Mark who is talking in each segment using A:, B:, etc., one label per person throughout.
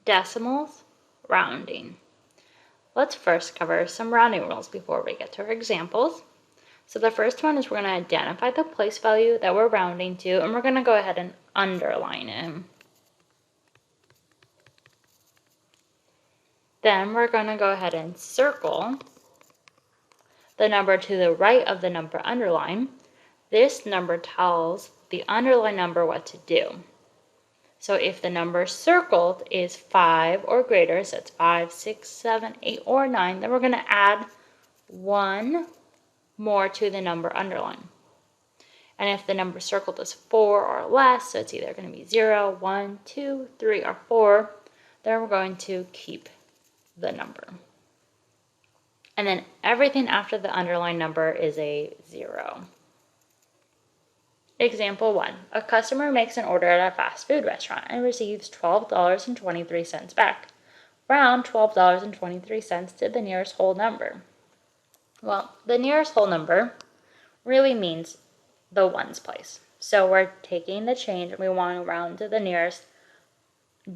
A: decimals, rounding. Let's first cover some rounding rules before we get to our examples. So the first one is we're going to identify the place value that we're rounding to, and we're going to go ahead and underline it. Then we're going to go ahead and circle the number to the right of the number underlined. This number tells the underlined number what to do. So if the number circled is 5 or greater, so it's 5, 6, 7, 8, or 9, then we're going to add 1 more to the number underlined. And if the number circled is 4 or less, so it's either going to be 0, 1, 2, 3, or 4, then we're going to keep the number. And then everything after the underlined number is a 0. Example 1. A customer makes an order at a fast food restaurant and receives $12.23 back. Round $12.23 to the nearest whole number. Well, the nearest whole number really means the ones place. So we're taking the change and we want to round to the nearest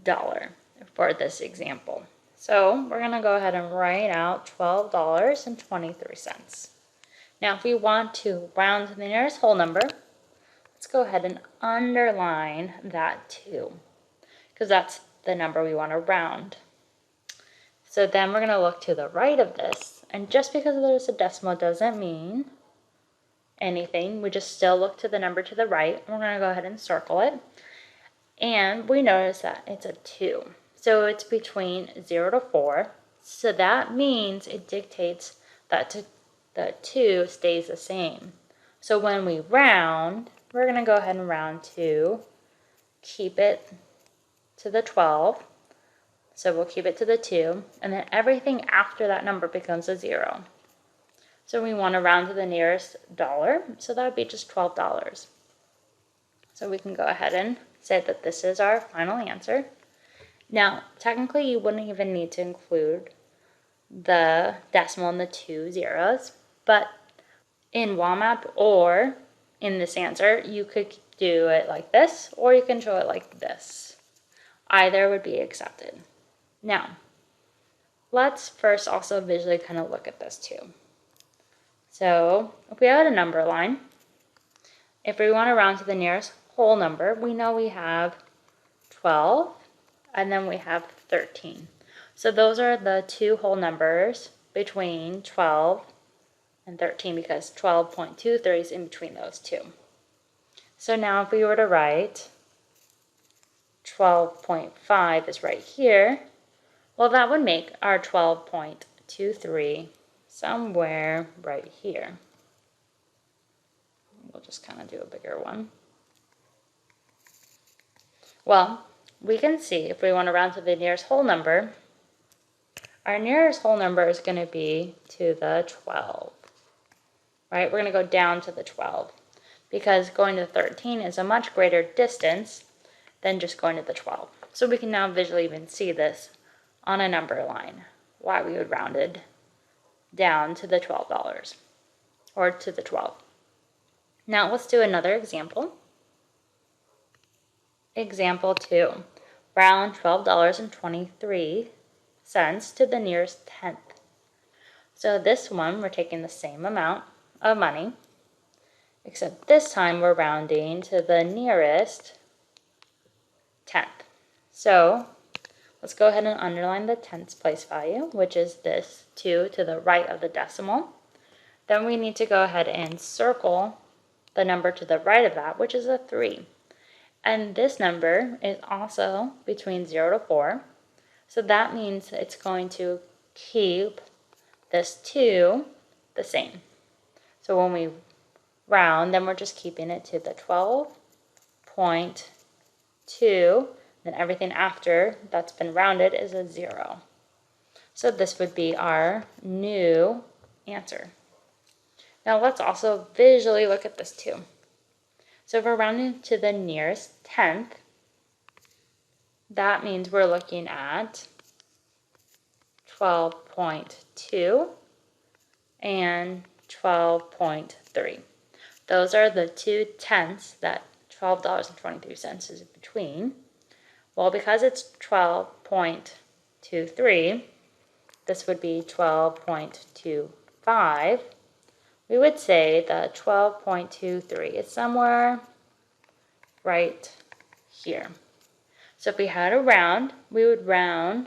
A: dollar for this example. So we're going to go ahead and write out $12.23. Now if we want to round to the nearest whole number, let's go ahead and underline that 2, because that's the number we want to round. So then we're going to look to the right of this, and just because there's a decimal doesn't mean anything. We just still look to the number to the right. We're going to go ahead and circle it, and we notice that it's a 2. So it's between 0 to 4, so that means it dictates that the 2 stays the same. So when we round, we're going to go ahead and round to keep it to the 12. So we'll keep it to the 2, and then everything after that number becomes a 0. So we want to round to the nearest dollar, so that would be just $12. So we can go ahead and say that this is our final answer. Now, technically you wouldn't even need to include the decimal and the 2 zeros, but in WAMAP or in this answer, you could do it like this, or you can show it like this. Either would be accepted. Now, let's first also visually kind of look at this too. So, if we had a number line, if we want to round to the nearest whole number, we know we have 12, and then we have 13. So those are the 2 whole numbers between 12 and 13, because 12.23 is in between those 2. So now if we were to write 12.5 is right here, well, that would make our 12.23 somewhere right here. We'll just kind of do a bigger one. Well, we can see if we want to round to the nearest whole number, our nearest whole number is going to be to the 12. Right? We're going to go down to the 12, because going to 13 is a much greater distance than just going to the 12. So we can now visually even see this on a number line, why we would round it down to the $12, or to the 12. Now let's do another example. Example 2. Round $12.23 to the nearest tenth. So this one, we're taking the same amount of money, except this time we're rounding to the nearest tenth. So let's go ahead and underline the tenths place value, which is this 2 to the right of the decimal. Then we need to go ahead and circle the number to the right of that, which is a 3. And this number is also between 0 to 4. So that means it's going to keep this 2 the same. So when we round, then we're just keeping it to the 12.2. Then everything after that's been rounded is a 0. So this would be our new answer. Now let's also visually look at this too. So if we're rounding to the nearest tenth, that means we're looking at 12.2 and 12.3. Those are the 2 tenths that $12.23 is between. Well, because it's 12.23, this would be 12.25. We would say that 12.23 is somewhere right here. So if we had to round, we would round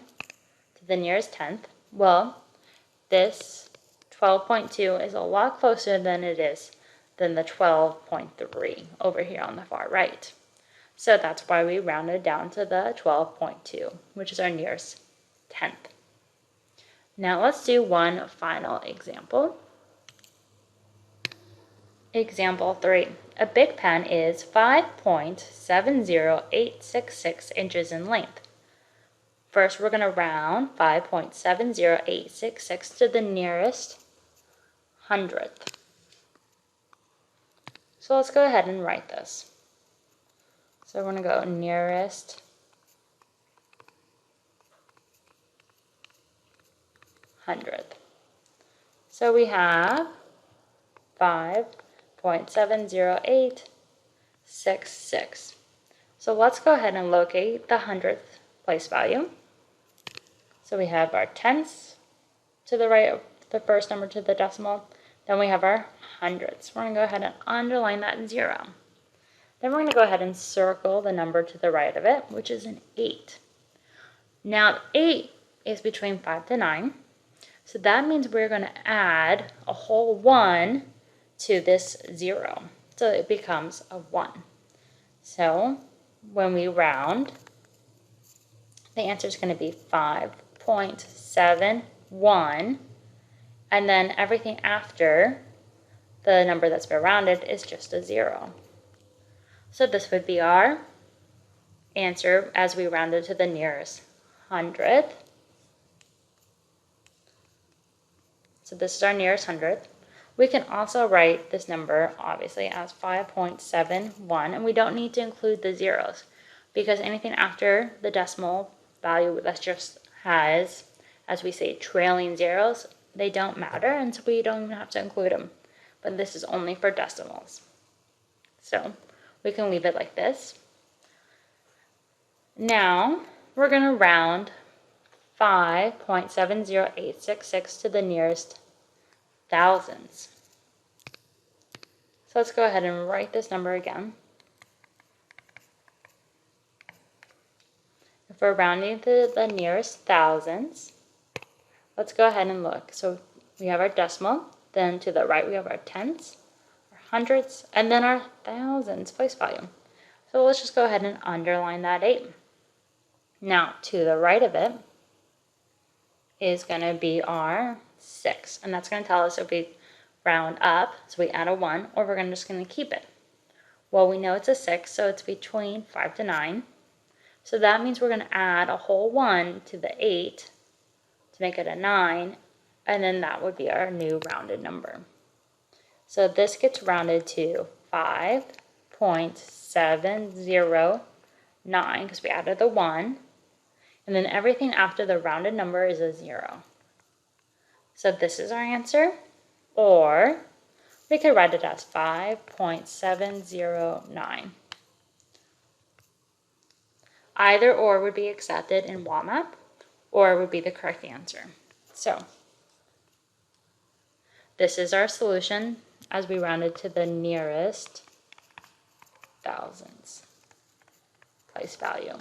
A: to the nearest tenth. Well, this 12.2 is a lot closer than the 12.3 over here on the far right. So that's why we rounded down to the 12.2, which is our nearest tenth. Now let's do one final example. Example 3. A Bic pen is 5.70866 inches in length. First, we're going to round 5.70866 to the nearest hundredth. So let's go ahead and write this. So we're going to go nearest hundredth. So we have 5.70866. So let's go ahead and locate the hundredth place value. So we have our tenths to the right of the first number to the decimal. Then we have our hundredths. We're going to go ahead and underline that 0. Then we're going to go ahead and circle the number to the right of it, which is an 8. Now 8 is between 5 to 9. So that means we're going to add a whole 1 to this 0. So it becomes a 1. So when we round, the answer is going to be 5.71. And then everything after the number that's been rounded is just a 0. So this would be our answer as we rounded to the nearest hundredth. So this is our nearest hundredth. We can also write this number, obviously, as 5.71, and we don't need to include the zeros because anything after the decimal value that just has, as we say, trailing zeros, they don't matter, and so we don't even have to include them. But this is only for decimals. So we can leave it like this. Now we're going to round 5.70866 to the nearest thousands. So let's go ahead and write this number again. If we're rounding to the nearest thousands, let's go ahead and look. So we have our decimal, then to the right we have our tenths, our hundredths, and then our thousands place value. So let's just go ahead and underline that 8. Now to the right of it is going to be our 6, and that's going to tell us if we round up, so we add a 1, or we're just going to keep it. Well, we know it's a 6, so it's between 5 to 9. So that means we're going to add a whole 1 to the 8 to make it a 9, and then that would be our new rounded number. So this gets rounded to 5.709 because we added the 1, and then everything after the rounded number is a 0. So this is our answer, or we could write it as 5.709. Either or would be accepted in WOMAP, or would be the correct answer. So this is our solution as we rounded to the nearest thousands place value.